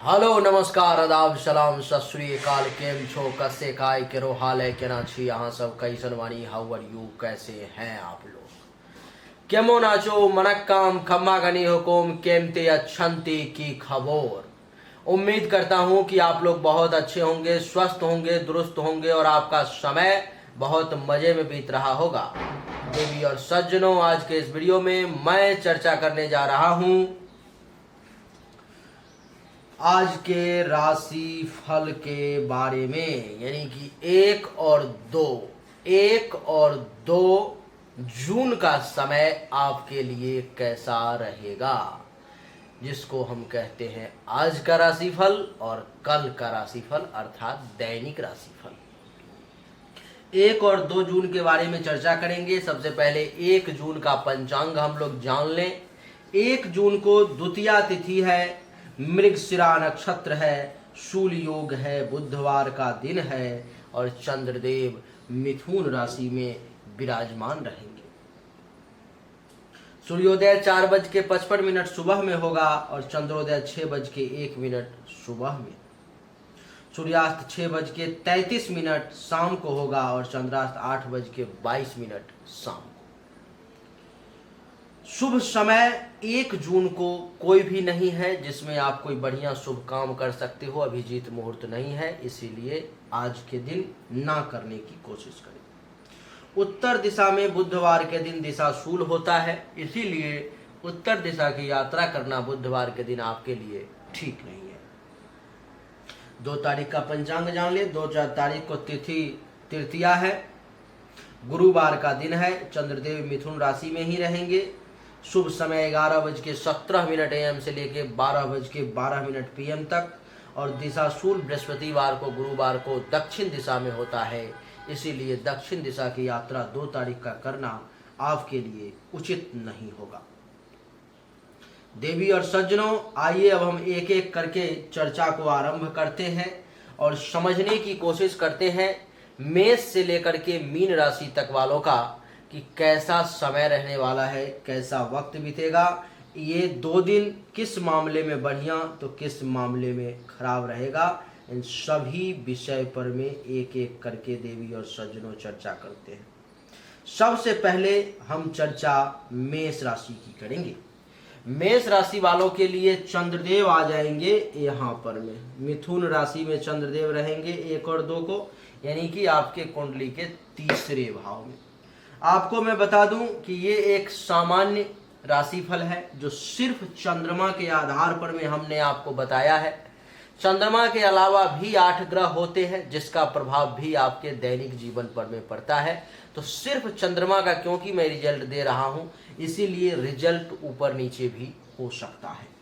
Hello नमस्कार आदाब सलाम सत श्री अकाल। केम छो कसे काय केरो हाल है केना छी यहाँ सब कैसन वानी हाउ आर यू कैसे हैं आप लोग। केमो नाचो मनक्काम खम्मा गनी हुकुम केमते अच्छंती की खबर। उम्मीद करता हूँ कि आप लोग बहुत अच्छे होंगे, स्वस्थ होंगे, दुरुस्त होंगे और आपका समय बहुत मजे में बीत रहा होगा। देवी और सज्जनों, आज के इस वीडियो में मैं चर्चा करने जा रहा हूँ आज के राशि फल के बारे में, यानी कि 1 और 2 जून का समय आपके लिए कैसा रहेगा, जिसको हम कहते हैं आज का राशिफल और कल का राशिफल अर्थात दैनिक राशिफल। 1 और 2 जून के बारे में चर्चा करेंगे। सबसे पहले 1 जून का पंचांग हम लोग जान लें। 1 जून को द्वितीया तिथि है, मृगशिरा नक्षत्र है, शूल योग है, बुधवार का दिन है और चंद्रदेव मिथुन राशि में विराजमान रहेंगे। सूर्योदय 4:55 सुबह में होगा और चंद्रोदय 6:01 सुबह में। सूर्यास्त 6:33 शाम को होगा और चंद्रास्त 8:22 शाम को। शुभ समय 1 जून को कोई भी नहीं है जिसमें आप कोई बढ़िया शुभ काम कर सकते हो। अभिजीत मुहूर्त नहीं है, इसीलिए आज के दिन ना करने की कोशिश करें। उत्तर दिशा में बुधवार के दिन दिशा शूल होता है, इसीलिए उत्तर दिशा की यात्रा करना बुधवार के दिन आपके लिए ठीक नहीं है। 2 तारीख का पंचांग जान ले। 2 तारीख को तिथि तृतीया है, गुरुवार का दिन है, चंद्रदेव मिथुन राशि में ही रहेंगे। शुभ समय 11:17 AM से लेके 12:12 PM तक और दिशा शूल बृहस्पतिवार को गुरुवार को दक्षिण दिशा में होता है, इसीलिए दक्षिण दिशा की यात्रा 2 तारीख का करना आपके लिए उचित नहीं होगा। देवी और सज्जनों, आइए अब हम एक एक करके चर्चा को आरंभ करते हैं और समझने की कोशिश करते हैं मेष से लेकर के मीन राशि तक वालों का कि कैसा समय रहने वाला है, कैसा वक्त बीतेगा। ये 2 दिन किस मामले में बढ़िया तो किस मामले में खराब रहेगा, इन सभी विषय पर में एक एक करके देवी और सज्जनों चर्चा करते हैं। सबसे पहले हम चर्चा मेष राशि की करेंगे। मेष राशि वालों के लिए चंद्रदेव आ जाएंगे यहाँ पर में, मिथुन राशि में चंद्रदेव रहेंगे 1 और 2 को, यानी कि आपके कुंडली के तीसरे भाव में। आपको मैं बता दूं कि ये एक सामान्य राशिफल है जो सिर्फ चंद्रमा के आधार पर में हमने आपको बताया है। चंद्रमा के अलावा भी 8 ग्रह होते हैं जिसका प्रभाव भी आपके दैनिक जीवन पर में पड़ता है, तो सिर्फ चंद्रमा का क्योंकि मैं रिजल्ट दे रहा हूं, इसीलिए रिजल्ट ऊपर नीचे भी हो सकता है।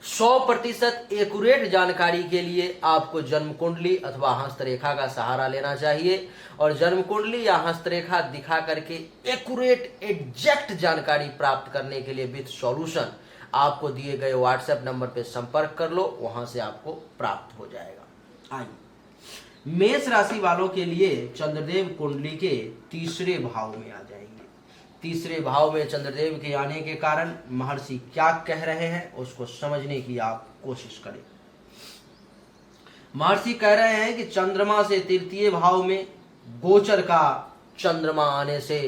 100% एक्यूरेट जानकारी के लिए आपको जन्म कुंडली अथवा हस्तरेखा का सहारा लेना चाहिए और जन्म कुंडली या हस्तरेखा दिखा करके एक्यूरेट एग्जैक्ट जानकारी प्राप्त करने के लिए विथ सॉल्यूशन आपको दिए गए व्हाट्सएप नंबर पे संपर्क कर लो, वहां से आपको प्राप्त हो जाएगा। आइए मेष राशि वालों के लिए चंद्रदेव कुंडली के तीसरे भाव में आ जाएंगे। तीसरे भाव में चंद्रदेव के आने के कारण महर्षि क्या कह रहे हैं उसको समझने की आप कोशिश करें। महर्षि कह रहे हैं कि चंद्रमा से तृतीय भाव में गोचर का चंद्रमा आने से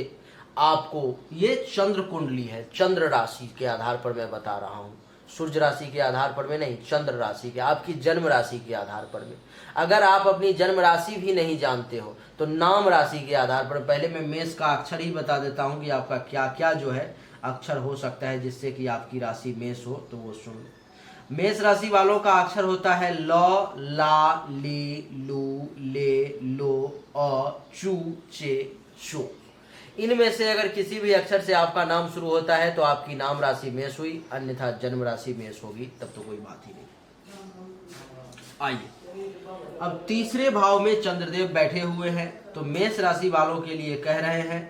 आपको, ये चंद्र कुंडली है, चंद्र राशि के आधार पर मैं बता रहा हूं, सूर्य राशि के आधार पर में नहीं, चंद्र राशि के, आपकी जन्म राशि के आधार पर में। अगर आप अपनी जन्म राशि भी नहीं जानते हो तो नाम राशि के आधार पर, पहले मैं मेष का अक्षर ही बता देता हूं कि आपका क्या क्या जो है अक्षर हो सकता है जिससे कि आपकी राशि मेष हो, तो वो सुन लो। मेष राशि वालों का अक्षर होता है ल, ला, ली, लू, ले, लो, अ, चू, चे, चो। इनमें से अगर किसी भी अक्षर से आपका नाम शुरू होता है तो आपकी नाम राशि मेष हुई, अन्यथा जन्म राशि मेष होगी, तब तो कोई बात ही नहीं। आइए अब तीसरे भाव में चंद्रदेव बैठे हुए हैं, तो मेष राशि वालों के लिए कह रहे हैं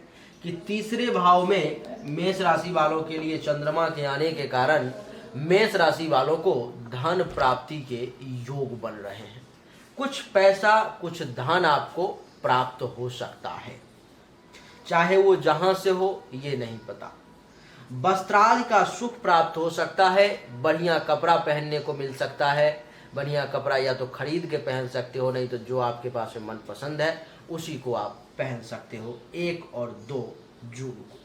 कि तीसरे भाव में मेष राशि वालों के लिए चंद्रमा के आने के कारण मेष राशि वालों को धन प्राप्ति के योग बन रहे हैं। कुछ पैसा, कुछ धन आपको प्राप्त हो सकता है, चाहे वो जहां से हो ये नहीं पता। वस्त्रादि का सुख प्राप्त हो सकता है, बढ़िया कपड़ा पहनने को मिल सकता है। बढ़िया कपड़ा या तो खरीद के पहन सकते हो, नहीं तो जो आपके पास में मन पसंद है उसी को आप पहन सकते हो 1 और 2 जून को।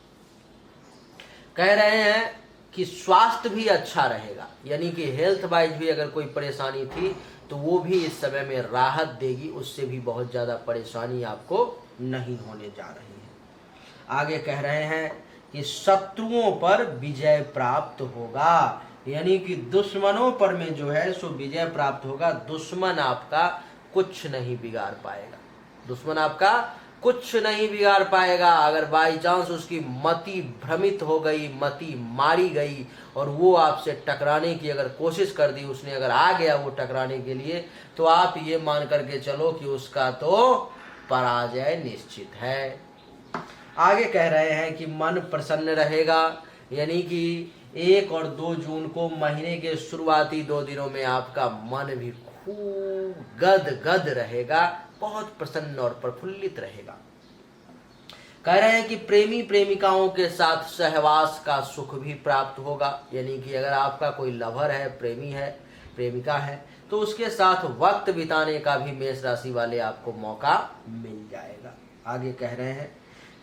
कह रहे हैं कि स्वास्थ्य भी अच्छा रहेगा, यानी कि हेल्थ वाइज भी अगर कोई परेशानी थी तो वो भी इस समय में राहत देगी, उससे भी बहुत ज़्यादा परेशानी आपको नहीं होने जा रही है। आगे कह रहे हैं कि शत्रुओं पर विजय प्राप्त होगा, यानी कि दुश्मनों पर में जो है सो विजय प्राप्त होगा। दुश्मन आपका कुछ नहीं बिगाड़ पाएगा, दुश्मन आपका कुछ नहीं बिगाड़ पाएगा। अगर बाई चांस उसकी मति भ्रमित हो गई, मति मारी गई और वो आपसे टकराने की अगर कोशिश कर दी, उसने अगर आ गया वो टकराने के लिए, तो आप ये मान करके चलो कि उसका तो पराजय निश्चित है। आगे कह रहे हैं कि मन प्रसन्न रहेगा, यानी कि 1 और 2 जून को महीने के शुरुआती 2 दिनों में आपका मन भी खूब गदगद रहेगा, बहुत प्रसन्न और प्रफुल्लित रहेगा। कह रहे हैं कि प्रेमी प्रेमिकाओं के साथ सहवास का सुख भी प्राप्त होगा, यानी कि अगर आपका कोई लवर है, प्रेमी है, प्रेमिका है, तो उसके साथ वक्त बिताने का भी मेष राशि वाले आपको मौका मिल जाएगा। आगे कह रहे हैं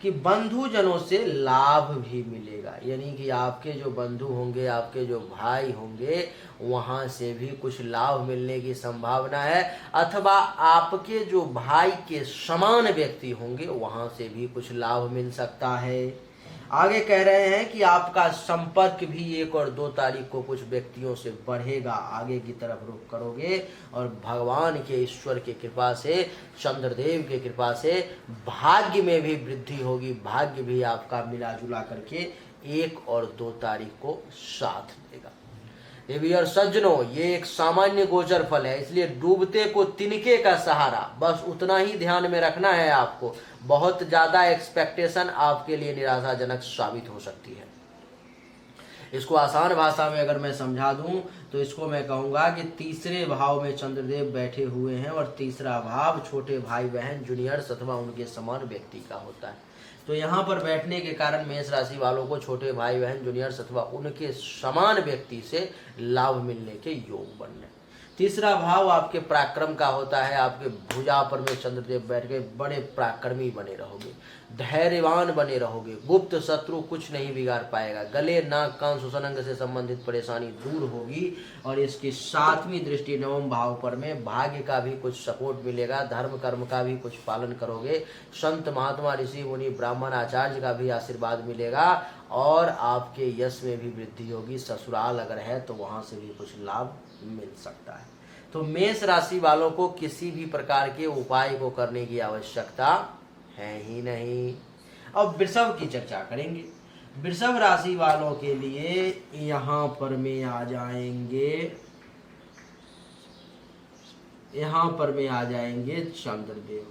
कि बंधुजनों से लाभ भी मिलेगा, यानी कि आपके जो बंधु होंगे, आपके जो भाई होंगे, वहाँ से भी कुछ लाभ मिलने की संभावना है, अथवा आपके जो भाई के समान व्यक्ति होंगे वहाँ से भी कुछ लाभ मिल सकता है। आगे कह रहे हैं कि आपका संपर्क भी 1 और 2 तारीख को कुछ व्यक्तियों से बढ़ेगा, आगे की तरफ रुख करोगे और भगवान के ईश्वर की कृपा से, चंद्रदेव की कृपा से भाग्य में भी वृद्धि होगी। भाग्य भी आपका मिला जुला करके 1 और 2 तारीख को साथ देगा। देवी सज्जनों, ये एक सामान्य गोचर फल है, इसलिए डूबते को तिनके का सहारा, बस उतना ही ध्यान में रखना है आपको। बहुत ज्यादा एक्सपेक्टेशन आपके लिए निराशाजनक साबित हो सकती है। इसको आसान भाषा में अगर मैं समझा दूं तो इसको मैं कहूंगा कि तीसरे भाव में चंद्रदेव बैठे हुए हैं और तीसरा भाव छोटे भाई बहन, जूनियर्स अथवा उनके समान व्यक्ति का होता है। तो यहाँ पर बैठने के कारण मेष राशि वालों को छोटे भाई बहन, जूनियर्स अथवा उनके समान व्यक्ति से लाभ मिलने के योग बनने। तीसरा भाव आपके पराक्रम का होता है, आपके भुजा पर में चंद्रदेव बैठ के बड़े पराक्रमी बने रहोगे, धैर्यवान बने रहोगे, गुप्त शत्रु कुछ नहीं बिगाड़ पाएगा, गले नाक कान श्वसन अंग से संबंधित परेशानी दूर होगी। और इसकी 7वीं दृष्टि 9वें भाव पर में भाग्य का भी कुछ सपोर्ट मिलेगा, धर्म कर्म का भी कुछ पालन करोगे, संत महात्मा ऋषि मुनि ब्राह्मण आचार्य का भी आशीर्वाद मिलेगा और आपके यश में भी वृद्धि होगी। ससुराल अगर है तो वहाँ से भी कुछ लाभ मिल सकता है। तो मेष राशि वालों को किसी भी प्रकार के उपाय को करने की आवश्यकता है ही नहीं। अब वृषभ की चर्चा करेंगे। वृषभ राशि वालों के लिए यहाँ पर में आ जाएंगे, यहाँ पर में आ जाएंगे चंद्रदेव,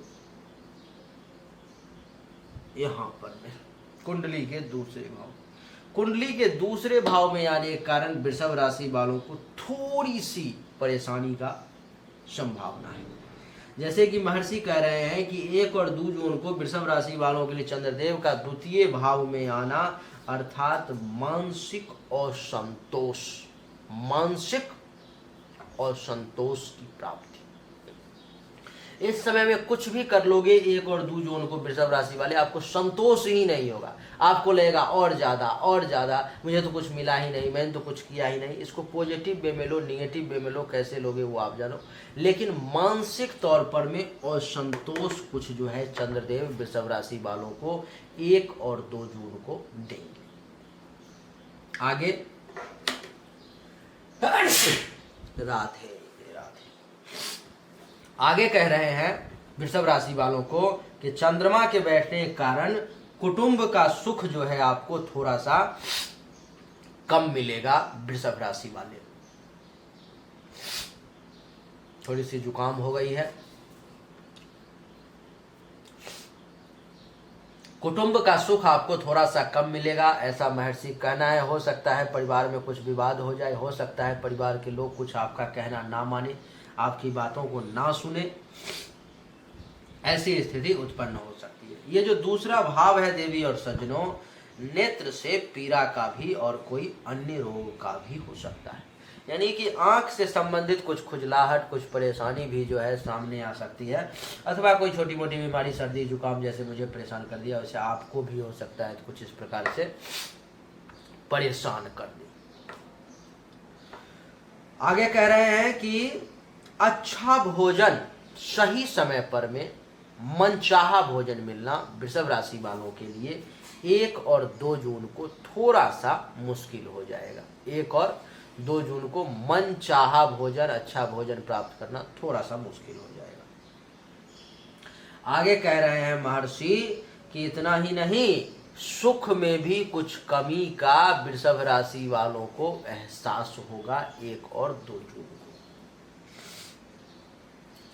यहाँ पर में कुंडली के दूसरे भाव, कुंडली के दूसरे भाव में आने के कारण वृषभ राशि वालों को थोड़ी सी परेशानी का संभावना है। जैसे कि महर्षि कह रहे हैं कि 1 और 2 जून को वृषभ राशि वालों के लिए चंद्रदेव का द्वितीय भाव में आना अर्थात मानसिक और संतोष, मानसिक और संतोष की प्राप्ति। इस समय में कुछ भी कर लोगे 1 और 2 जून को वृषभ राशि वाले, आपको संतोष ही नहीं होगा, आपको लगेगा और ज़्यादा मुझे तो कुछ मिला ही नहीं, मैंने तो कुछ किया ही नहीं। इसको पॉजिटिव वे में लो, निगेटिव वे में लो, कैसे लोगे वो आप जानो, लेकिन मानसिक तौर पर में असंतोष कुछ जो है चंद्रदेव वृषभ राशि वालों को 1 और 2 जून को देंगे। आगे राधे। आगे कह रहे हैं वृषभ राशि वालों को कि चंद्रमा के बैठने के कारण कुटुंब का सुख जो है आपको थोड़ा सा कम मिलेगा। वृषभ राशि वाले, थोड़ी सी जुकाम हो गई है, कुटुंब का सुख आपको थोड़ा सा कम मिलेगा, ऐसा महर्षि कहना है। हो सकता है परिवार में कुछ विवाद हो जाए, हो सकता है परिवार के लोग कुछ आपका कहना ना माने, आपकी बातों को ना सुने, ऐसी स्थिति उत्पन्न हो सकती है। ये जो दूसरा भाव है देवी और सज्जनों, नेत्र से पीड़ा का भी और कोई अन्य रोग का भी हो सकता है। यानी कि आंख से संबंधित कुछ खुजलाहट, कुछ परेशानी भी जो है सामने आ सकती है, अथवा कोई छोटी मोटी बीमारी, सर्दी जुकाम जैसे मुझे परेशान कर दिया वैसे आपको भी हो सकता है, तो कुछ इस प्रकार से परेशान कर दे। आगे कह रहे हैं कि अच्छा भोजन सही समय पर में मनचाहा भोजन मिलना वृषभ राशि वालों के लिए 1 और 2 जून को थोड़ा सा मुश्किल हो जाएगा। 1 और 2 जून को मनचाहा भोजन, अच्छा भोजन प्राप्त करना थोड़ा सा मुश्किल हो जाएगा। आगे कह रहे हैं महर्षि कि इतना ही नहीं, सुख में भी कुछ कमी का वृषभ राशि वालों को एहसास होगा 1 और 2 जून को।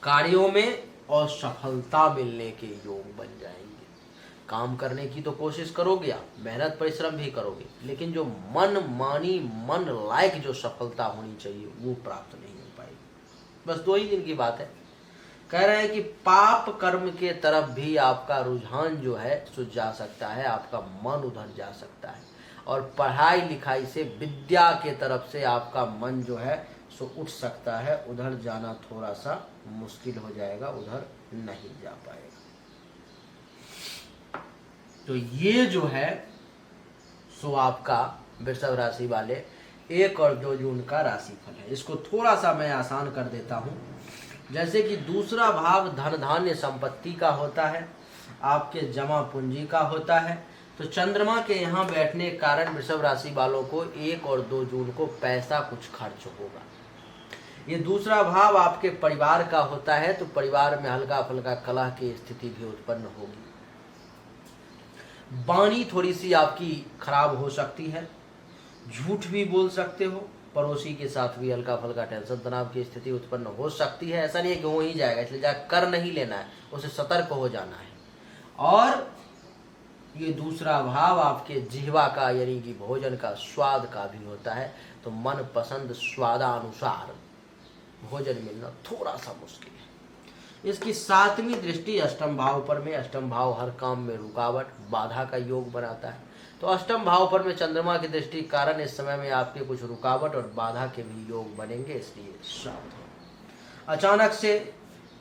कार्यों में असफलता मिलने के योग बन जाएंगे। काम करने की तो कोशिश करोगे आप, मेहनत परिश्रम भी करोगे, लेकिन जो मन मानी, मन लायक जो सफलता होनी चाहिए वो प्राप्त नहीं हो पाएगी। बस 2 ही दिन की बात है। कह रहे हैं कि पाप कर्म के तरफ भी आपका रुझान जो है सो जा सकता है, आपका मन उधर जा सकता है, और पढ़ाई लिखाई से, विद्या के तरफ से आपका मन जो है सो उठ सकता है। उधर जाना थोड़ा सा मुश्किल हो जाएगा, उधर नहीं जा पाएगा। तो ये जो है सो आपका वृषभ राशि वाले 1 और 2 जून का राशिफल है। इसको थोड़ा सा मैं आसान कर देता हूँ। जैसे कि दूसरा भाव धन धान्य संपत्ति का होता है, आपके जमा पूंजी का होता है, तो चंद्रमा के यहाँ बैठने के कारण वृषभ राशि वालों को 1 और 2 जून को पैसा कुछ खर्च होगा। ये दूसरा भाव आपके परिवार का होता है, तो परिवार में हल्का फुल्का कलह की स्थिति भी उत्पन्न होगी। वाणी थोड़ी सी आपकी खराब हो सकती है, झूठ भी बोल सकते हो, पड़ोसी के साथ भी हल्का फुल्का टेंशन तनाव की स्थिति उत्पन्न हो सकती है। ऐसा नहीं है कि हो ही जाएगा, इसलिए जा कर नहीं लेना है, उसे सतर्क हो जाना है। और ये दूसरा भाव आपके जिह्वा का, यानी कि भोजन का स्वाद का भी होता है, तो मन पसंद स्वादानुसार भोजन मिलना थोड़ा सा मुश्किल है। इसकी 7वीं दृष्टि अष्टम भाव पर में, अष्टम भाव हर काम में रुकावट, बाधा का योग बनाता है, तो अष्टम भाव पर में चंद्रमा की दृष्टि के कारण इस समय में आपके कुछ रुकावट और बाधा के भी योग बनेंगे, इसलिए सावधान। अचानक से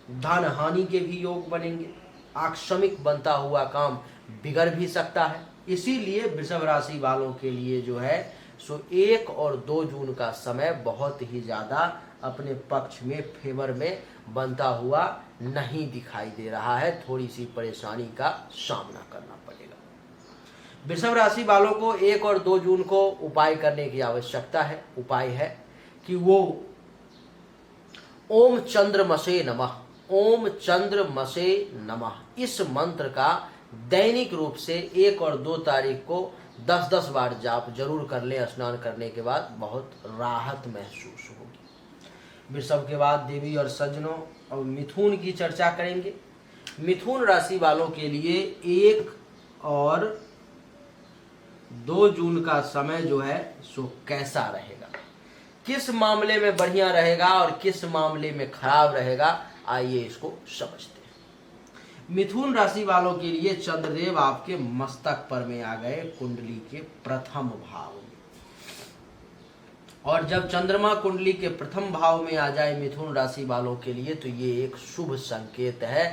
धन हानि के भी योग बनेंगे, आकस्मिक बनता हुआ काम बिगड़ भी सकता है। इसीलिए वृषभ राशि वालों के लिए जो है सो 1 और 2 जून का समय बहुत ही ज्यादा अपने पक्ष में, फेवर में बनता हुआ नहीं दिखाई दे रहा है। थोड़ी सी परेशानी का सामना करना पड़ेगा। वृषभ राशि वालों को 1 और 2 जून को उपाय करने की आवश्यकता है। उपाय है कि वो ओम चंद्रमसे नमः, ओम चंद्रमसे नमः इस मंत्र का दैनिक रूप से 1 और 2 तारीख को 10-10 बार जाप जरूर कर लें। स्नान करने के बाद बहुत राहत महसूस होगी। वृषभ के बाद देवी और सज्जनों और मिथुन की चर्चा करेंगे। मिथुन राशि वालों के लिए 1 और 2 जून का समय जो है सो कैसा रहेगा, किस मामले में बढ़िया रहेगा और किस मामले में खराब रहेगा, आइए इसको समझते हैं। मिथुन राशि वालों के लिए चंद्रदेव आपके मस्तक पर में आ गए, कुंडली के प्रथम भाव में। और जब चंद्रमा कुंडली के प्रथम भाव में आ जाए मिथुन राशि वालों के लिए, तो ये एक शुभ संकेत है।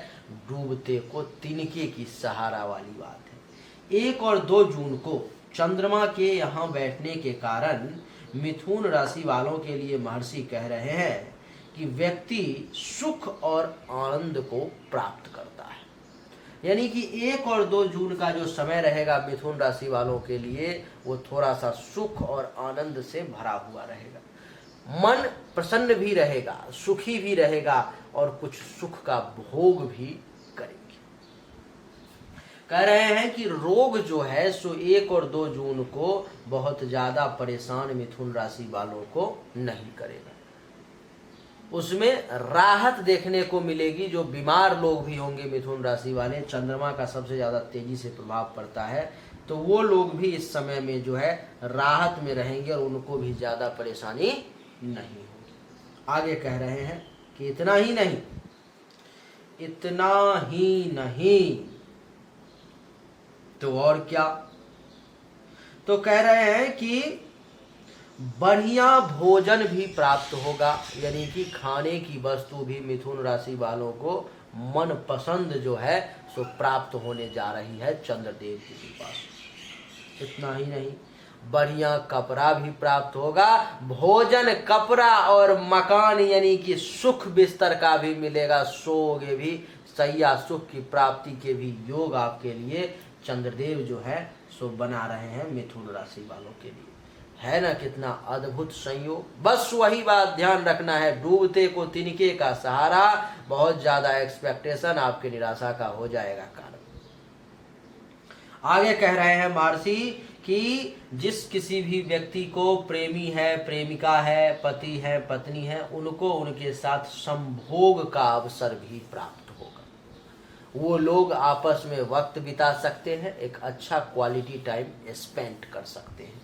डूबते को तिनके की सहारा वाली बात है। 1 और 2 जून को चंद्रमा के यहाँ बैठने के कारण मिथुन राशि वालों के लिए महर्षि कह रहे हैं कि व्यक्ति सुख और आनंद को प्राप्त करता है। यानी कि 1 और 2 जून का जो समय रहेगा मिथुन राशि वालों के लिए, वो थोड़ा सा सुख और आनंद से भरा हुआ रहेगा। मन प्रसन्न भी रहेगा, सुखी भी रहेगा और कुछ सुख का भोग भी करेंगे। कह रहे हैं कि रोग जो है सो 1 और 2 जून को बहुत ज्यादा परेशान मिथुन राशि वालों को नहीं करेगा। उसमें राहत देखने को मिलेगी। जो बीमार लोग भी होंगे मिथुन राशि वाले, चंद्रमा का सबसे ज्यादा तेजी से प्रभाव पड़ता है, तो वो लोग भी इस समय में जो है राहत में रहेंगे और उनको भी ज्यादा परेशानी नहीं होगी। आगे कह रहे हैं कि इतना ही नहीं, इतना ही नहीं तो और क्या, तो कह रहे हैं कि बढ़िया भोजन भी प्राप्त होगा, यानी कि खाने की वस्तु भी मिथुन राशि वालों को मन पसंद जो है सो प्राप्त होने जा रही है चंद्रदेव की कृपा से। इतना ही नहीं, बढ़िया कपड़ा भी प्राप्त होगा, भोजन, कपड़ा और मकान यानी कि सुख बिस्तर का भी मिलेगा, सोओगे भी, सैया सुख की प्राप्ति के भी योग आपके लिए चंद्रदेव जो है सो बना रहे हैं मिथुन राशि वालों के लिए। है ना कितना अद्भुत संयोग। बस वही बात ध्यान रखना है, डूबते को तिनके का सहारा, बहुत ज्यादा एक्सपेक्टेशन आपके निराशा का हो जाएगा कारण। आगे कह रहे हैं महर्षि कि जिस किसी भी व्यक्ति को प्रेमी है, प्रेमिका है, पति है, पत्नी है, उनको उनके साथ संभोग का अवसर भी प्राप्त होगा। वो लोग आपस में वक्त बिता सकते हैं, एक अच्छा क्वालिटी टाइम स्पेंड कर सकते हैं।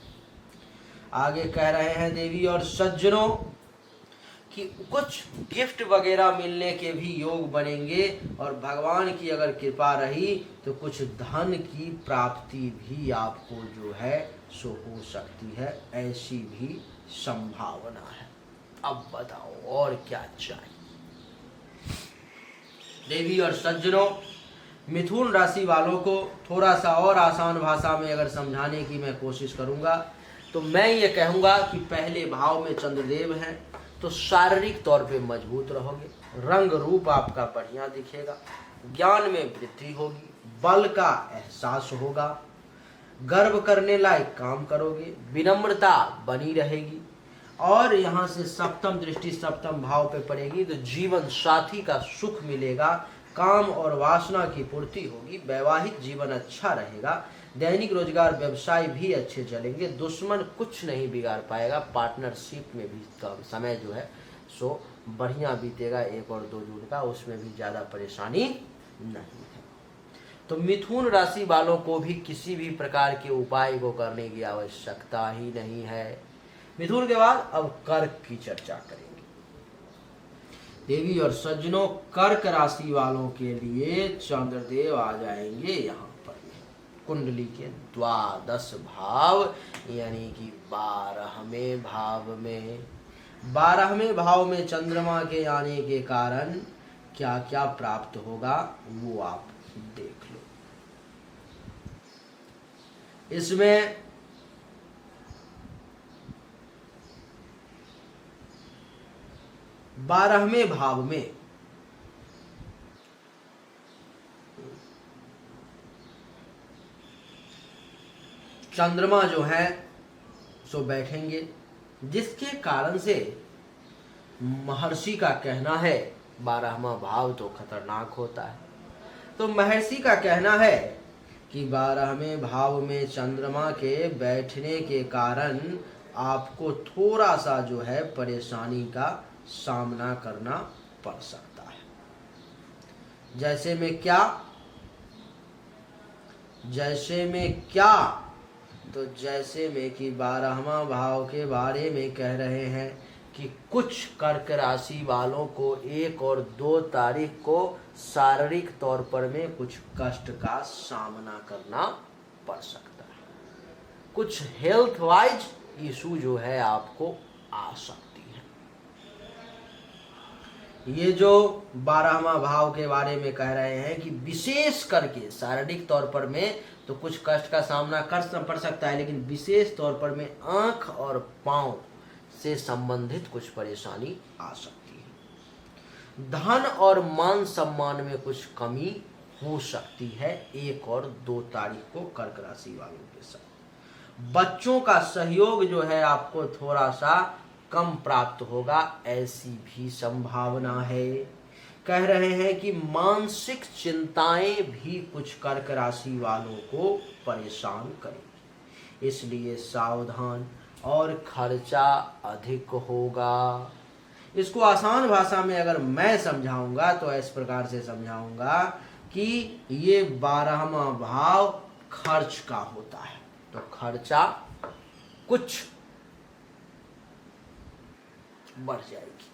आगे कह रहे हैं देवी और सज्जनों कि कुछ गिफ्ट वगैरह मिलने के भी योग बनेंगे, और भगवान की अगर कृपा रही तो कुछ धन की प्राप्ति भी आपको जो है सो हो सकती है, ऐसी भी संभावना है। अब बताओ और क्या चाहिए। देवी और सज्जनों, मिथुन राशि वालों को थोड़ा सा और आसान भाषा में अगर समझाने की मैं कोशिश करूंगा तो मैं ये कहूंगा कि पहले भाव में चंद्रदेव हैं तो शारीरिक तौर पे मजबूत रहोगे, रंग रूप आपका बढ़िया दिखेगा, ज्ञान में वृद्धि होगी, बल का एहसास होगा, गर्व करने लायक काम करोगे, विनम्रता बनी रहेगी, और यहाँ से सप्तम दृष्टि सप्तम भाव पे पड़ेगी तो जीवन साथी का सुख मिलेगा, काम और वासना की पूर्ति होगी, वैवाहिक जीवन अच्छा रहेगा, दैनिक रोजगार व्यवसाय भी अच्छे चलेंगे, दुश्मन कुछ नहीं बिगाड़ पाएगा, पार्टनरशिप में भी समय जो है सो बढ़िया बीतेगा 1 और 2 जून का, उसमें भी ज़्यादा परेशानी नहीं है। तो मिथुन राशि वालों को भी किसी भी प्रकार के उपाय को करने की आवश्यकता ही नहीं है। मिथुन के बाद अब कर्क की चर्चा करेंगे। देवी और सज्जनों, कर्क राशि वालों के लिए चंद्रदेव आ जाएंगे यहाँ पर कुंडली के 12 भाव यानी कि 12वें भाव में। 12वें भाव में चंद्रमा के आने के कारण क्या क्या प्राप्त होगा वो आप देख लो। इसमें बारहवें भाव में चंद्रमा जो है सो बैठेंगे, जिसके कारण से महर्षि का कहना है 12वां भाव तो खतरनाक होता है। तो महर्षि का कहना है कि 12वें भाव में चंद्रमा के बैठने के कारण आपको थोड़ा सा जो है परेशानी का सामना करना पड़ सकता है। जैसे में क्या, तो जैसे में कि 12वां भाव के बारे में कह रहे हैं कि कुछ कर्क राशि वालों को 1 और 2 तारीख को शारीरिक तौर पर में कुछ कष्ट का सामना करना पड़ सकता है, कुछ हेल्थ वाइज इशू जो है आपको आ सकती है। ये जो 12वां भाव के बारे में कह रहे हैं कि विशेष करके शारीरिक तौर पर में तो कुछ कष्ट का सामना कर पड़ सकता है, लेकिन विशेष तौर पर में आंख और पांव से संबंधित कुछ परेशानी आ सकती है। धन और मान सम्मान में कुछ कमी हो सकती है 1 और 2 तारीख को कर्क राशि वालों के साथ। बच्चों का सहयोग जो है आपको थोड़ा सा कम प्राप्त होगा, ऐसी भी संभावना है। कह रहे हैं कि मानसिक चिंताएं भी कुछ कर्क राशि वालों को परेशान करेंगी, इसलिए सावधान, और खर्चा अधिक होगा। इसको आसान भाषा में अगर मैं समझाऊंगा तो इस प्रकार से समझाऊंगा कि ये 12वां भाव खर्च का होता है, तो खर्चा कुछ बढ़ जाएगी।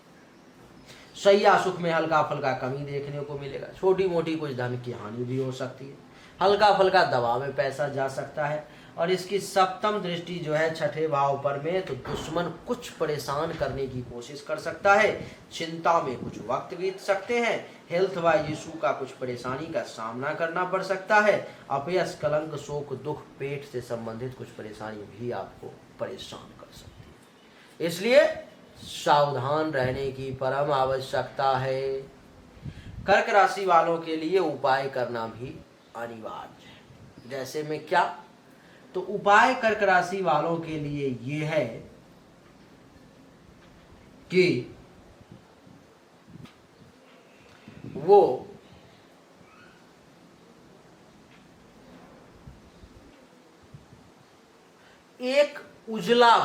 शैया सुख में हल्का फुल्का कमी देखने को मिलेगा, छोटी मोटी कुछ धन की हानि भी हो सकती है, हल्का फुल्का दवा में पैसा जा सकता है, और इसकी सप्तम दृष्टि जो है छठे भाव पर में, तो दुश्मन कुछ परेशान करने की कोशिश कर सकता है, चिंता में कुछ वक्त बीत सकते हैं, हेल्थ वाइज इशू का कुछ परेशानी का सामना करना पड़ सकता है, अपयश कलंक शोक दुख पेट से संबंधित कुछ परेशानी भी आपको परेशान कर सकती है, इसलिए सावधान रहने की परम आवश्यकता है। कर्क राशि वालों के लिए उपाय करना भी अनिवार्य है। जैसे में क्या, तो उपाय कर्क राशि वालों के लिए ये है कि वो एक उजला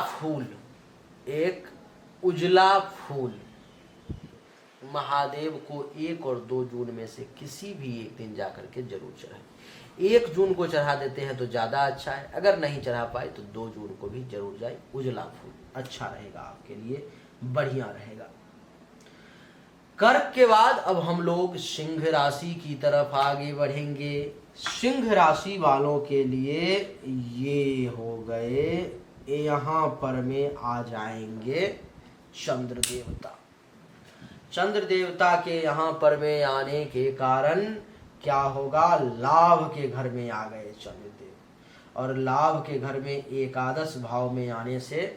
फूल महादेव को 1 और 2 जून में से किसी भी एक दिन जाकर के जरूर चढ़ाएं। 1 जून को चढ़ा देते हैं तो ज़्यादा अच्छा है, अगर नहीं चढ़ा पाए तो 2 जून को भी जरूर जाए। उजला फूल अच्छा रहेगा, आपके लिए बढ़िया रहेगा। कर्क के बाद अब हम लोग सिंह राशि की तरफ आगे बढ़ेंगे। सिंह राशि वालों के लिए ये हो गए, यहाँ पर में आ जाएंगे चंद्र देवता। चंद्र देवता के यहाँ पर में आने के कारण क्या होगा, लाभ के घर में आ गए चंद्रदेव, और लाभ के घर में एकादश भाव में आने से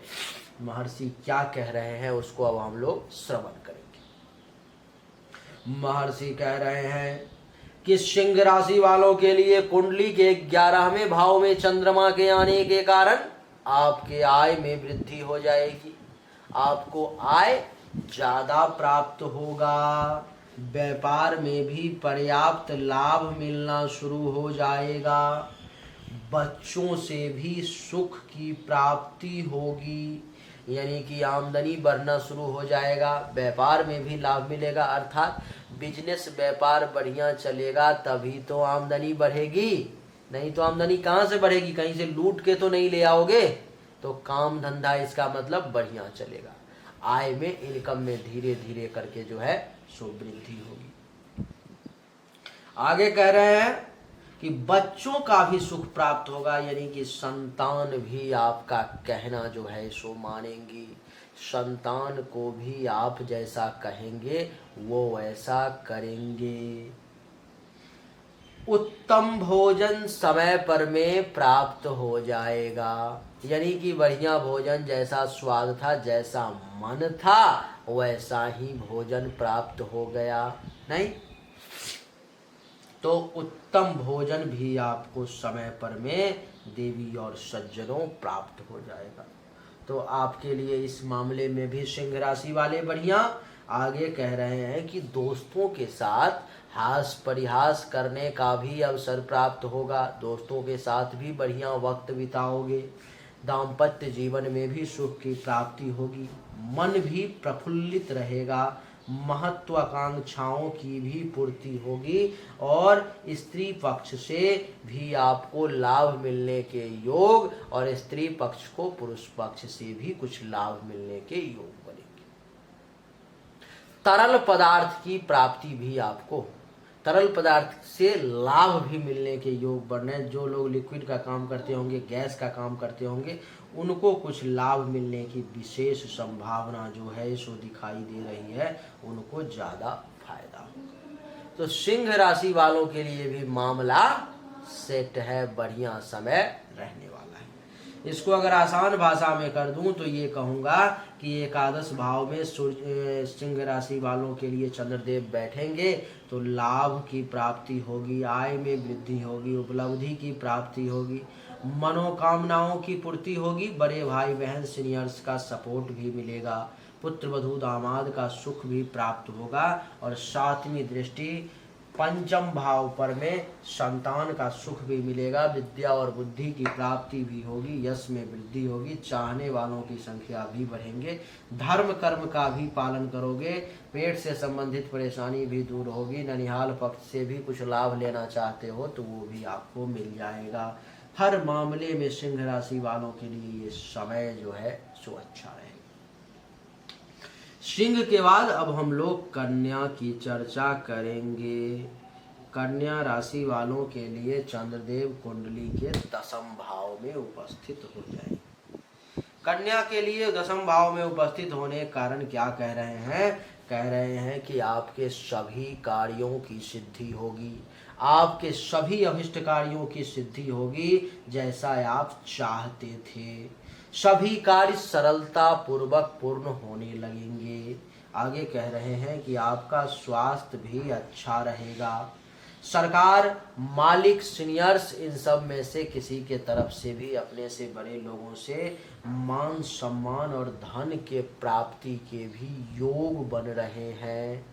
महर्षि क्या कह रहे हैं उसको अब हम लोग श्रवण करेंगे। महर्षि कह रहे हैं कि सिंह राशि वालों के लिए कुंडली के 11वें भाव में चंद्रमा के आने के कारण आपके आय में वृद्धि हो जाएगी, आपको आय ज्यादा प्राप्त होगा, व्यापार में भी पर्याप्त लाभ मिलना शुरू हो जाएगा, बच्चों से भी सुख की प्राप्ति होगी, यानी कि आमदनी बढ़ना शुरू हो जाएगा, व्यापार में भी लाभ मिलेगा, अर्थात बिजनेस व्यापार बढ़िया चलेगा तभी तो आमदनी बढ़ेगी, नहीं तो आमदनी कहाँ से बढ़ेगी, कहीं से लूट के तो नहीं ले आओगे। तो काम धंधा इसका मतलब बढ़िया चलेगा, आय में इनकम में धीरे धीरे करके जो है सो वृद्धि होगी। आगे कह रहे हैं कि बच्चों का भी सुख प्राप्त होगा, यानी कि संतान भी आपका कहना जो है सो मानेंगी, संतान को भी आप जैसा कहेंगे वो वैसा करेंगे। उत्तम भोजन समय पर में प्राप्त हो जाएगा, यानी कि बढ़िया भोजन, जैसा स्वाद था जैसा मन था वैसा ही भोजन प्राप्त हो गया, नहीं तो उत्तम भोजन भी आपको समय पर में देवी और सज्जनों प्राप्त हो जाएगा। तो आपके लिए इस मामले में भी सिंह राशि वाले बढ़िया। आगे कह रहे हैं कि दोस्तों के साथ हास परिहास करने का भी अवसर प्राप्त होगा, दोस्तों के साथ भी बढ़िया वक्त बिताओगे, दाम्पत्य जीवन में भी सुख की प्राप्ति होगी, मन भी प्रफुल्लित रहेगा, महत्वाकांक्षाओं की भी पूर्ति होगी, और स्त्री पक्ष से भी आपको लाभ मिलने के योग, और स्त्री पक्ष को पुरुष पक्ष से भी कुछ लाभ मिलने के योग बनेंगे। तरल पदार्थ की प्राप्ति भी आपको, तरल पदार्थ से लाभ भी मिलने के योग बन रहे हैं। जो लोग लिक्विड का काम करते होंगे, गैस का काम करते होंगे, उनको कुछ लाभ मिलने की विशेष संभावना जो है सो दिखाई दे रही है, उनको ज़्यादा फायदा होगा। तो सिंह राशि वालों के लिए भी मामला सेट है, बढ़िया समय रहने वाला है। इसको अगर आसान भाषा में कर दूं तो ये कहूँगा कि एकादश भाव में सिंह राशि वालों के लिए चंद्रदेव बैठेंगे तो लाभ की प्राप्ति होगी, आय में वृद्धि होगी, उपलब्धि की प्राप्ति होगी, मनोकामनाओं की पूर्ति होगी, बड़े भाई बहन सीनियर्स का सपोर्ट भी मिलेगा, पुत्र वधू दामाद का सुख भी प्राप्त होगा, और 7वीं दृष्टि पंचम भाव पर में संतान का सुख भी मिलेगा, विद्या और बुद्धि की प्राप्ति भी होगी, यश में वृद्धि होगी, चाहने वालों की संख्या भी बढ़ेंगे, धर्म कर्म का भी पालन करोगे, पेट से संबंधित परेशानी भी दूर होगी, ननिहाल पक्ष से भी कुछ लाभ लेना चाहते हो तो वो भी आपको मिल जाएगा। हर मामले में सिंह राशि वालों के लिए ये समय जो है सो अच्छा रहेगा। सिंह के बाद अब हम लोग कन्या की चर्चा करेंगे। कन्या राशि वालों के लिए चंद्रदेव कुंडली के 10वें भाव में उपस्थित हो जाएंगे। कन्या के लिए 10वें भाव में उपस्थित होने के कारण क्या कह रहे हैं? कह रहे हैं कि आपके सभी कार्यों की सिद्धि होगी, आपके सभी अभिष्ट कार्यों की सिद्धि होगी जैसा आप चाहते थे। सभी कार्य सरलता पूर्वक पूर्ण होने लगेंगे। आगे कह रहे हैं कि आपका स्वास्थ्य भी अच्छा रहेगा। सरकार, मालिक, सीनियर्स, इन सब में से किसी के तरफ से भी अपने से बड़े लोगों से मान सम्मान और धन के प्राप्ति के भी योग बन रहे हैं।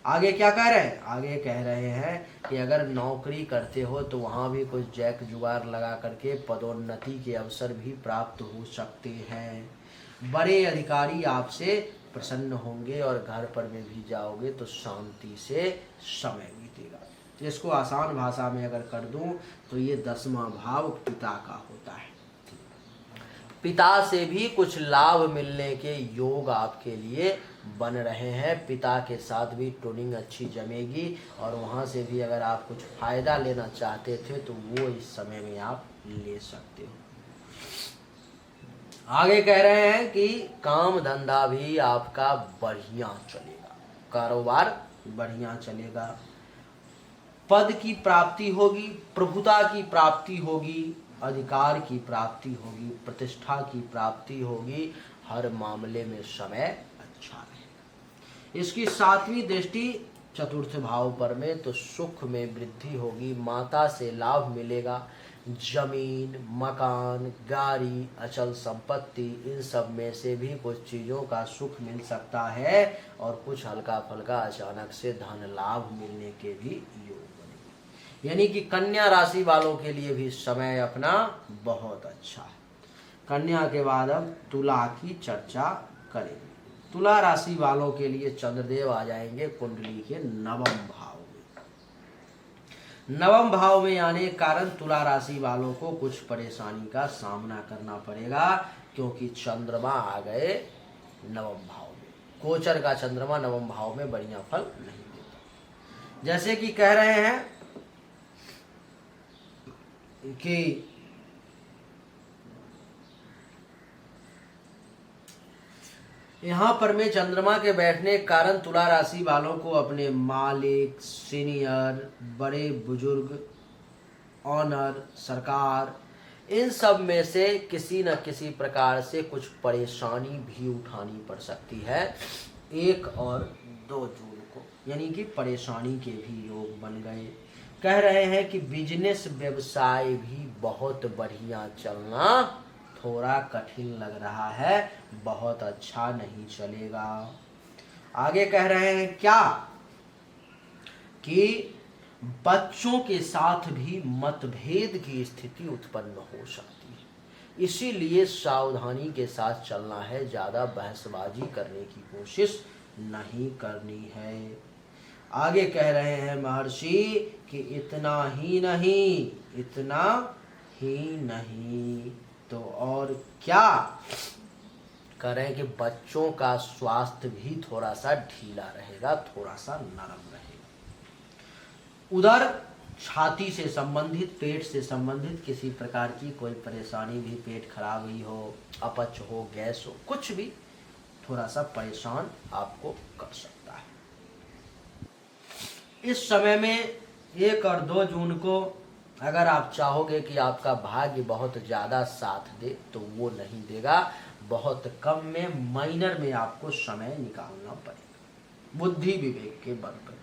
आगे क्या कह रहे हैं? आगे कह रहे हैं कि अगर नौकरी करते हो तो वहाँ भी कुछ जैक जुगाड़ लगा करके पदोन्नति के अवसर भी प्राप्त हो सकते हैं। बड़े अधिकारी आपसे प्रसन्न होंगे और घर पर में भी जाओगे तो शांति से समय बीतेगा। इसको आसान भाषा में अगर कर दूं तो ये 10वां भाव पिता का होता है। पिता से भी कुछ लाभ मिलने के योग आपके लिए बन रहे हैं। पिता के साथ भी ट्यूनिंग अच्छी जमेगी और वहाँ से भी अगर आप कुछ फायदा लेना चाहते थे तो वो इस समय में आप ले सकते हो। आगे कह रहे हैं कि काम धंधा भी आपका बढ़िया चलेगा, कारोबार बढ़िया चलेगा, पद की प्राप्ति होगी, प्रभुता की प्राप्ति होगी, अधिकार की प्राप्ति होगी, प्रतिष्ठा की प्राप्ति होगी। हर मामले में समय अच्छा रहेगा। इसकी 7वीं दृष्टि 4th भाव पर में तो सुख में वृद्धि होगी, माता से लाभ मिलेगा। जमीन, मकान, गाड़ी, अचल संपत्ति, इन सब में से भी कुछ चीज़ों का सुख मिल सकता है और कुछ हल्का फल्का अचानक से धन लाभ मिलने के भी योग बनेंगे। यानी कि कन्या राशि वालों के लिए भी समय अपना बहुत अच्छा है। कन्या के बाद अब तुला की चर्चा करेंगे। तुला राशि वालों के लिए चंद्रदेव आ जाएंगे कुंडली के 9वें भाव में। 9वें भाव में आने के कारण तुला राशि वालों को कुछ परेशानी का सामना करना पड़ेगा, क्योंकि चंद्रमा आ गए 9वें भाव में। गोचर का चंद्रमा 9वें भाव में बढ़िया फल नहीं देता। जैसे कि कह रहे हैं कि यहाँ पर में चंद्रमा के बैठने के कारण तुला राशि वालों को अपने मालिक, सीनियर, बड़े बुजुर्ग, ऑनर, सरकार, इन सब में से किसी न किसी प्रकार से कुछ परेशानी भी उठानी पड़ सकती है 1 और 2 जून को, यानी कि परेशानी के भी योग बन गए। कह रहे हैं कि बिजनेस व्यवसाय भी बहुत बढ़िया चलना थोड़ा कठिन लग रहा है, बहुत अच्छा नहीं चलेगा। आगे कह रहे हैं क्या कि बच्चों के साथ भी मतभेद की स्थिति उत्पन्न हो सकती है, इसीलिए सावधानी के साथ चलना है, ज़्यादा बहसबाजी करने की कोशिश नहीं करनी है। आगे कह रहे हैं महर्षि कि इतना ही नहीं तो और क्या करें कि बच्चों का स्वास्थ्य भी थोड़ा सा ढीला रहेगा, थोड़ा सा नरम रहेगा। उधर छाती से संबंधित, पेट से संबंधित किसी प्रकार की कोई परेशानी भी, पेट खराब ही हो, अपच हो, गैस हो, कुछ भी थोड़ा सा परेशान आपको कर सकता है। इस समय में 1 और 2 जून को अगर आप चाहोगे कि आपका भाग्य बहुत ज़्यादा साथ दे तो वो नहीं देगा, बहुत कम में, माइनर में आपको समय निकालना पड़ेगा, बुद्धि विवेक के बल पर।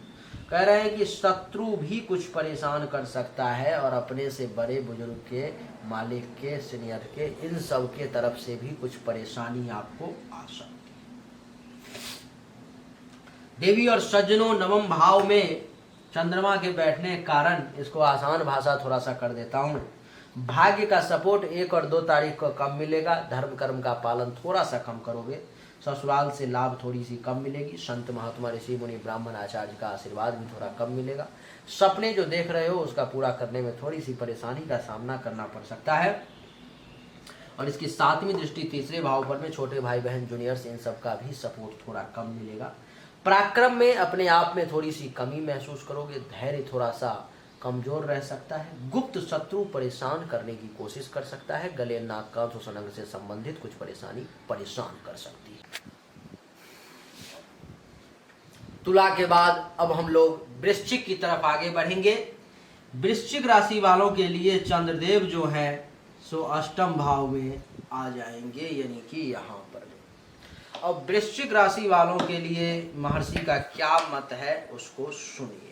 कह रहे हैं कि शत्रु भी कुछ परेशान कर सकता है और अपने से बड़े बुजुर्ग के, मालिक के, सीनियर के, इन सब के तरफ से भी कुछ परेशानी आपको आ सकती है। देवी और सज्जनों, 9वें भाव में चंद्रमा के बैठने के कारण, इसको आसान भाषा थोड़ा सा कर देता हूँ, भाग्य का सपोर्ट 1 और 2 तारीख को कम मिलेगा। धर्म कर्म का पालन थोड़ा सा कम करोगे, ससुराल से लाभ थोड़ी सी कम मिलेगी। संत महात्मा, ऋषि मुनि, ब्राह्मण आचार्य का आशीर्वाद भी थोड़ा कम मिलेगा। सपने जो देख रहे हो उसका पूरा करने में थोड़ी सी परेशानी का सामना करना पड़ सकता है। और इसकी 7वीं दृष्टि 3रे भाव पर में छोटे भाई बहन, जूनियर्स, इन सब का भी सपोर्ट थोड़ा कम मिलेगा। पराक्रम में अपने आप में थोड़ी सी कमी महसूस करोगे, धैर्य थोड़ा सा कमजोर रह सकता है, गुप्त शत्रु परेशान करने की कोशिश कर सकता है, गले नाक कान श्वसन अंग से संबंधित कुछ परेशानी परेशान कर सकती है। तुला के बाद अब हम लोग वृश्चिक की तरफ आगे बढ़ेंगे। वृश्चिक राशि वालों के लिए चंद्रदेव जो है सो अष्टम भाव में आ जाएंगे, यानी कि यहाँ पर। अब वृश्चिक राशि वालों के लिए महर्षि का क्या मत है उसको सुनिए।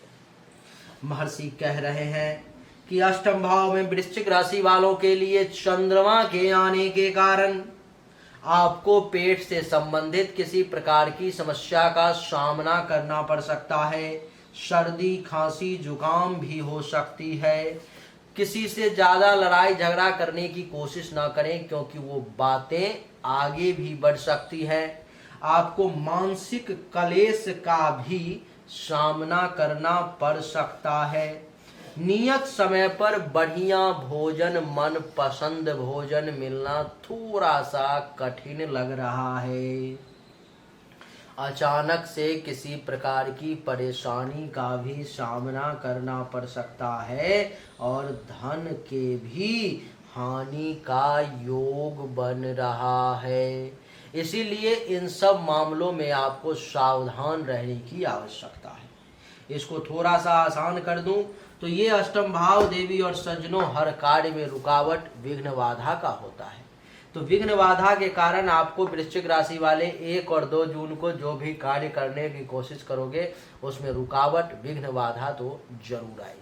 महर्षि कह रहे हैं कि अष्टम भाव में वृश्चिक राशि वालों के लिए चंद्रमा के आने के कारण आपको पेट से संबंधित किसी प्रकार की समस्या का सामना करना पड़ सकता है। सर्दी खांसी जुकाम भी हो सकती है। किसी से ज्यादा लड़ाई झगड़ा करने की कोशिश ना करें, क्योंकि वो बातें आगे भी बढ़ सकती है। आपको मानसिक क्लेश का भी सामना करना पड़ सकता है। नियत समय पर बढ़िया भोजन, मन पसंद भोजन मिलना थोड़ा सा कठिन लग रहा है। अचानक से किसी प्रकार की परेशानी का भी सामना करना पड़ सकता है और धन के भी हानि का योग बन रहा है। इसीलिए इन सब मामलों में आपको सावधान रहने की आवश्यकता है। इसको थोड़ा सा आसान कर दूं तो ये अष्टम भाव देवी और सज्जनों हर कार्य में रुकावट, विघ्न, बाधा का होता है। तो विघ्न बाधा के कारण आपको वृश्चिक राशि वाले 1 और 2 जून को जो भी कार्य करने की कोशिश करोगे उसमें रुकावट, विघ्न, बाधा तो जरूर आएगी।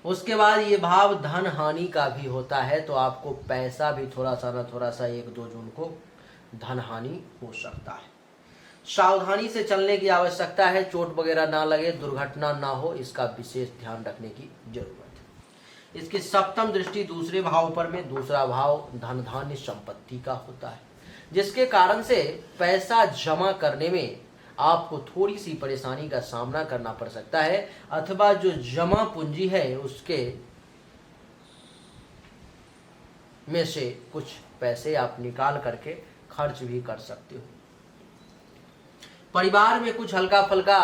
उसके बाद ये भाव धन हानि का भी होता है, तो आपको पैसा भी थोड़ा सा 1-2 जून को धन हानि हो सकता है। सावधानी से चलने की आवश्यकता है, चोट वगैरह ना लगे, दुर्घटना ना हो, इसका विशेष ध्यान रखने की जरूरत है। इसकी सप्तम दृष्टि दूसरे भाव पर में, दूसरा भाव धन धान्य संपत्ति का होता है, जिसके कारण से पैसा जमा करने में आपको थोड़ी सी परेशानी का सामना करना पड़ सकता है, अथवा जो जमा पूंजी है उसके में से कुछ पैसे आप निकाल करके खर्च भी कर सकते हो। परिवार में कुछ हल्का फुल्का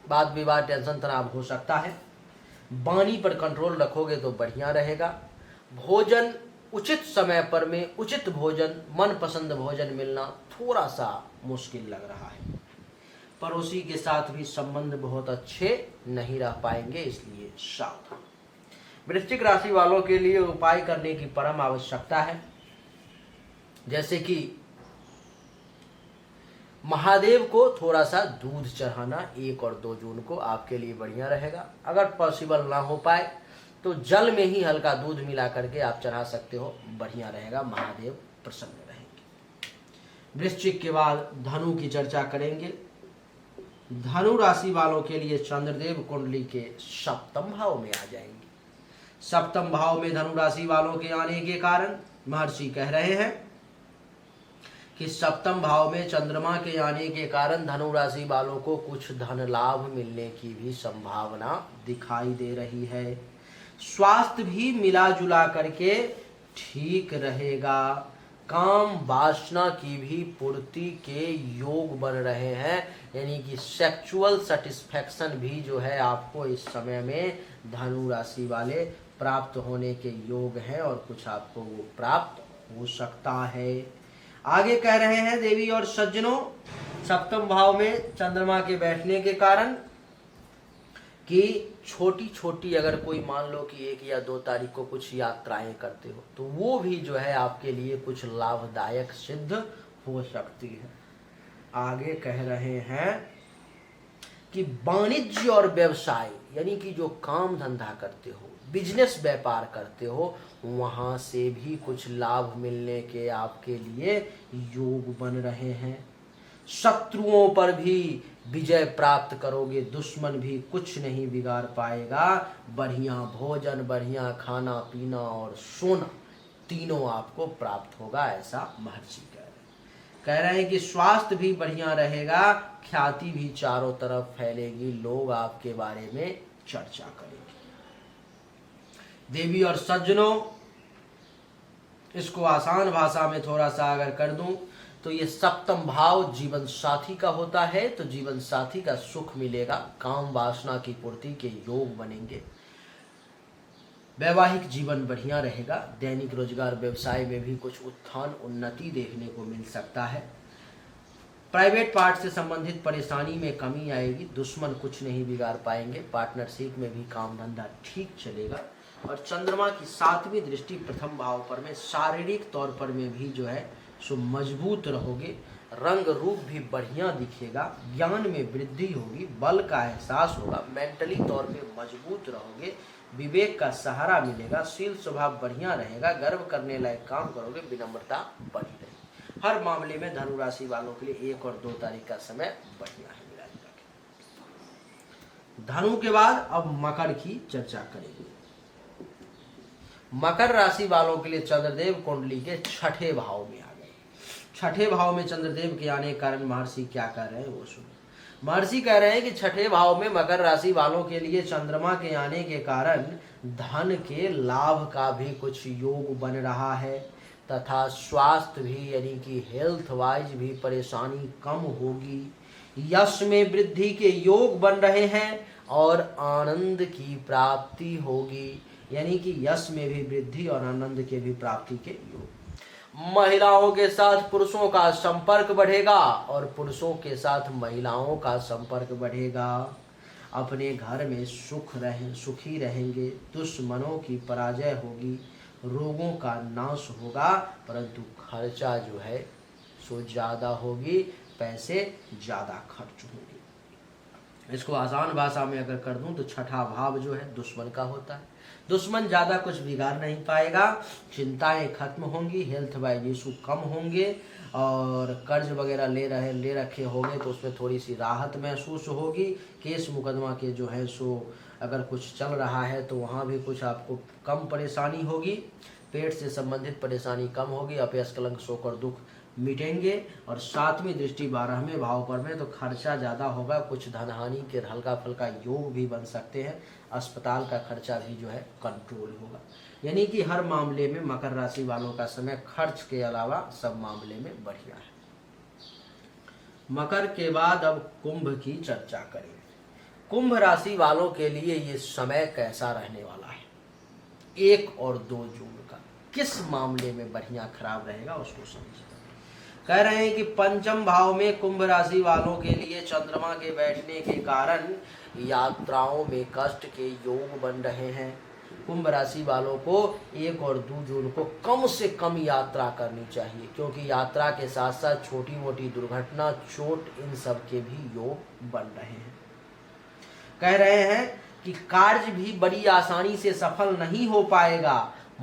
वाद विवाद, टेंशन, तनाव हो सकता है। वाणी पर कंट्रोल रखोगे तो बढ़िया रहेगा। भोजन उचित समय पर में उचित भोजन, मनपसंद भोजन मिलना थोड़ा सा मुश्किल लग रहा है। पड़ोसी के साथ भी संबंध बहुत अच्छे नहीं रह पाएंगे, इसलिए सावधान। वृश्चिक राशि वालों के लिए उपाय करने की परम आवश्यकता है, जैसे कि महादेव को थोड़ा सा दूध चढ़ाना 1 और 2 जून को आपके लिए बढ़िया रहेगा। अगर पॉसिबल ना हो पाए तो जल में ही हल्का दूध मिला करके आप चढ़ा सकते हो, बढ़िया रहेगा, महादेव प्रसन्न रहेंगे। वृश्चिक के बाद धनु की चर्चा करेंगे। धनु राशि वालों के लिए चंद्रदेव कुंडली के सप्तम भाव में आ जाएंगे। सप्तम भाव में धनु राशि वालों के आने के कारण महर्षि कह रहे हैं कि सप्तम भाव में चंद्रमा के आने के कारण धनु राशि वालों को कुछ धन लाभ मिलने की भी संभावना दिखाई दे रही है। स्वास्थ्य भी मिला जुला करके ठीक रहेगा। काम वासना की भी पूर्ति के योग बन रहे हैं, यानी कि सेक्सुअल सेटिस्फैक्शन भी जो है आपको इस समय में धनु राशि वाले प्राप्त होने के योग हैं और कुछ आपको वो प्राप्त हो सकता है। आगे कह रहे हैं देवी और सज्जनों, सप्तम भाव में चंद्रमा के बैठने के कारण कि छोटी छोटी अगर कोई मान लो कि 1 या 2 तारीख को कुछ यात्राएं करते हो तो वो भी जो है आपके लिए कुछ लाभदायक सिद्ध हो सकती है। आगे कह रहे हैं कि वाणिज्य और व्यवसाय, यानी कि जो काम धंधा करते हो, बिजनेस व्यापार करते हो, वहां से भी कुछ लाभ मिलने के आपके लिए योग बन रहे हैं। शत्रुओं पर भी विजय प्राप्त करोगे, दुश्मन भी कुछ नहीं बिगाड़ पाएगा। बढ़िया भोजन, बढ़िया खाना पीना और सोना तीनों आपको प्राप्त होगा, ऐसा महर्षि कह रहे हैं कि स्वास्थ्य भी बढ़िया रहेगा, ख्याति भी चारों तरफ फैलेगी, लोग आपके बारे में चर्चा करेंगे। देवी और सज्जनों, इसको आसान भाषा में थोड़ा सा अगर कर दूं तो ये सप्तम भाव जीवन साथी का होता है, तो जीवन साथी का सुख मिलेगा, काम वासना की पूर्ति के योग बनेंगे, वैवाहिक जीवन बढ़िया रहेगा, दैनिक रोजगार व्यवसाय में भी कुछ उत्थान उन्नति देखने को मिल सकता है। प्राइवेट पार्ट से संबंधित परेशानी में कमी आएगी, दुश्मन कुछ नहीं बिगाड़ पाएंगे, पार्टनरशिप में भी काम धंधा ठीक चलेगा। और चंद्रमा की 7वीं दृष्टि प्रथम भाव पर में शारीरिक तौर पर में भी जो है सो मजबूत रहोगे, रंग रूप भी बढ़िया दिखेगा, ज्ञान में वृद्धि होगी, बल का एहसास होगा, मेंटली तौर पे मजबूत रहोगे, विवेक का सहारा मिलेगा, शील स्वभाव बढ़िया रहेगा, गर्व करने लायक काम करोगे, विनम्रता बढ़ी रहेगी। हर मामले में धनु राशि वालों के लिए 1 और 2 तारीख का समय बढ़िया है। धनु के बाद अब मकर की चर्चा करेंगे। मकर राशि वालों के लिए चंद्रदेव कुंडली के 6ठे भाव में आ गए। 6ठे भाव में चंद्रदेव के आने के कारण महर्षि क्या कह रहे हैं वो सुनो। महर्षि कह रहे हैं कि 6ठे भाव में मकर राशि वालों के लिए चंद्रमा के आने के कारण धन के लाभ का भी कुछ योग बन रहा है, तथा स्वास्थ्य भी यानी कि हेल्थ वाइज भी परेशानी कम होगी, यश में वृद्धि के योग बन रहे हैं और आनंद की प्राप्ति होगी, यानी कि यश में भी वृद्धि और आनंद के भी प्राप्ति के योग। महिलाओं के साथ पुरुषों का संपर्क बढ़ेगा और पुरुषों के साथ महिलाओं का संपर्क बढ़ेगा। अपने घर में सुखी रहेंगे, दुश्मनों की पराजय होगी, रोगों का नाश होगा, परंतु खर्चा जो है सो ज़्यादा होगी, पैसे ज़्यादा खर्च होंगे। इसको आसान भाषा में अगर कर दूं तो 6ठा भाव जो है दुश्मन का होता है। दुश्मन ज़्यादा कुछ बिगाड़ नहीं पाएगा, चिंताएं खत्म होंगी, हेल्थ वाइज इशू कम होंगे, और कर्ज वगैरह ले रखे होंगे तो उसमें थोड़ी सी राहत महसूस होगी। केस मुकदमा के जो है सो अगर कुछ चल रहा है तो वहाँ भी कुछ आपको कम परेशानी होगी। पेट से संबंधित परेशानी कम होगी, अपयश कलंक शोक और दुख मिटेंगे। और 7वीं दृष्टि 12वें भाव पर में तो खर्चा ज़्यादा होगा, कुछ धनहानि के हल्का फुल्का योग भी बन सकते हैं, अस्पताल का खर्चा भी जो है कंट्रोल होगा। यानी कि हर मामले में मकर राशि वालों का समय खर्च के अलावा सब मामले में बढ़िया है। मकर के बाद अब कुंभ की चर्चा करेंगे। कुंभ राशि वालों के लिए ये समय कैसा रहने वाला है, 1 और 2 जून का किस मामले में बढ़िया खराब रहेगा उसको समझिए। कह रहे हैं कि पंचम भाव में कुंभ राशि वालों के लिए चंद्रमा के बैठने के कारण यात्राओं में कष्ट के योग बन रहे हैं। कुंभ राशि वालों को 1 और 2 जून को कम से कम यात्रा करनी चाहिए, क्योंकि यात्रा के साथ साथ छोटी मोटी दुर्घटना, चोट, इन सब के भी योग बन रहे हैं। कह रहे हैं कि कार्य भी बड़ी आसानी से सफल नहीं हो पाएगा,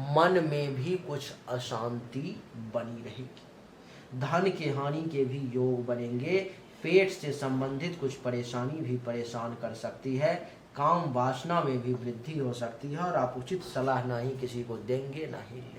मन में भी कुछ अशांति बनी रहेगी, धन की हानि के भी योग बनेंगे, पेट से संबंधित कुछ परेशानी भी परेशान कर सकती है, काम वासना में भी वृद्धि हो सकती है, और आप उचित सलाह ना ही किसी को देंगे ना ही लेंगे।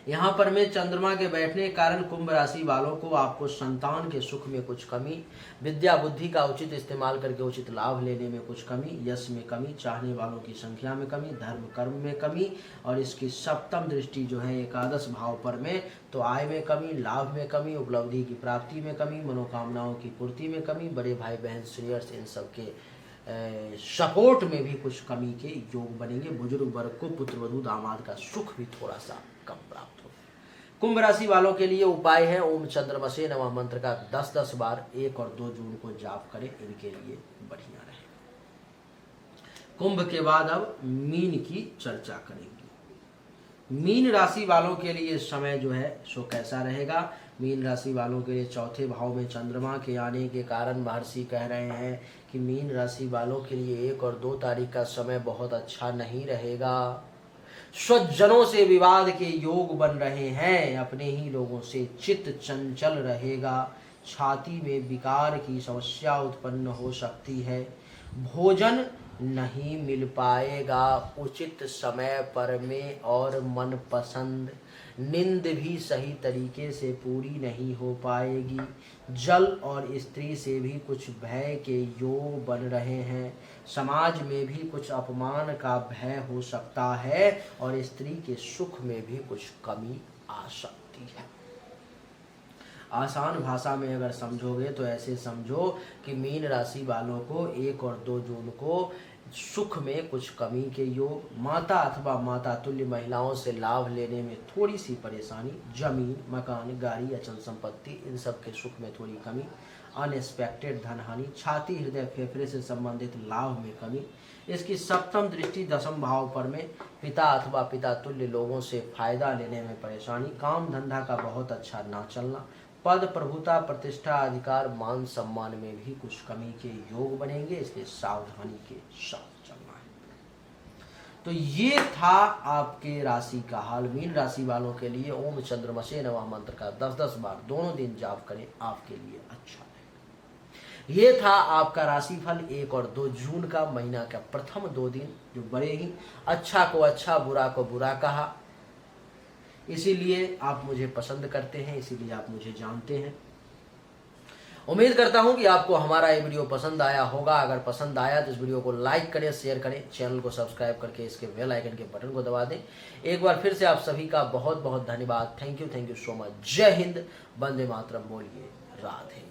यहाँ पर में चंद्रमा के बैठने के कारण कुंभ राशि वालों को आपको संतान के सुख में कुछ कमी, विद्या बुद्धि का उचित इस्तेमाल करके उचित लाभ लेने में कुछ कमी, यश में कमी, चाहने वालों की संख्या में कमी, धर्म कर्म में कमी, और इसकी सप्तम दृष्टि जो है एकादश भाव पर में तो आय में कमी, लाभ में कमी, उपलब्धि की प्राप्ति में कमी, मनोकामनाओं की पूर्ति में कमी, बड़े भाई बहन सीनियर्स इन सब के सपोर्ट में भी कुछ कमी के योग बनेंगे। बुजुर्ग वर्ग को पुत्र वधू दामाद का सुख भी थोड़ा सा कम प्राप्त होगा। कुंभ राशि वालों के लिए उपाय है ओम चंद्रमसे नमः मंत्र का 10-10 बार 1 और 2 जून को जाप करें, इनके लिए बढ़िया रहे। कुंभ के बाद अब मीन की चर्चा करेंगे। मीन राशि वालों के लिए समय जो है सो कैसा रहेगा। मीन राशि वालों के लिए 4थे भाव में चंद्रमा के आने के कारण महर्षि कह रहे हैं कि मीन राशि वालों के लिए 1 और 2 तारीख का समय बहुत अच्छा नहीं रहेगा। स्वजनों से विवाद के योग बन रहे हैं, अपने ही लोगों से चित्त चंचल रहेगा, छाती में विकार की समस्या उत्पन्न हो सकती है, भोजन नहीं मिल पाएगा उचित समय पर में, और मन पसंद नींद भी सही तरीके से पूरी नहीं हो पाएगी, जल और स्त्री से भी कुछ भय के योग बन रहे हैं, समाज में भी कुछ अपमान का भय हो सकता है, और स्त्री के सुख में भी कुछ कमी आ सकती है। आसान भाषा में अगर समझोगे तो ऐसे समझो कि मीन राशि वालों को 1 और 2 जून को सुख में कुछ कमी के योग, माता अथवा माता तुल्य महिलाओं से लाभ लेने में थोड़ी सी परेशानी, जमीन, मकान, गाड़ी, अचल संपत्ति इन सब के सुख में थोड़ी कमी, अनएक्सपेक्टेड धन हानि, छाती, हृदय, फेफड़े से संबंधित लाभ में कमी। इसकी सप्तम दृष्टि 10वें भाव पर में पिता अथवा पिता तुल्य लोगों से फायदा लेने में परेशानी, काम धंधा का बहुत अच्छा ना चलना, पद, प्रभुता, प्रतिष्ठा, अधिकार, मान सम्मान में भी कुछ कमी के योग बनेंगे, इसलिए सावधानी के साथ चलना है। तो ये था आपके राशि का हाल। मीन राशि वालों के लिए ओम चंद्रमसे नमः मंत्र का 10-10 बार दोनों दिन जाप करें, आपके लिए अच्छा है। ये था आपका राशिफल 1 और 2 जून का, महीना का प्रथम 2 दिन, जो बड़े ही अच्छा को अच्छा, बुरा को बुरा कहा। इसीलिए आप मुझे पसंद करते हैं, इसीलिए आप मुझे जानते हैं। उम्मीद करता हूं कि आपको हमारा ये वीडियो पसंद आया होगा। अगर पसंद आया तो इस वीडियो को लाइक करें, शेयर करें, चैनल को सब्सक्राइब करके इसके बेल आइकन के बटन को दबा दें। एक बार फिर से आप सभी का बहुत बहुत धन्यवाद। Thank you so much. जय हिंद, वंदे मातरम। बोलिए राधे।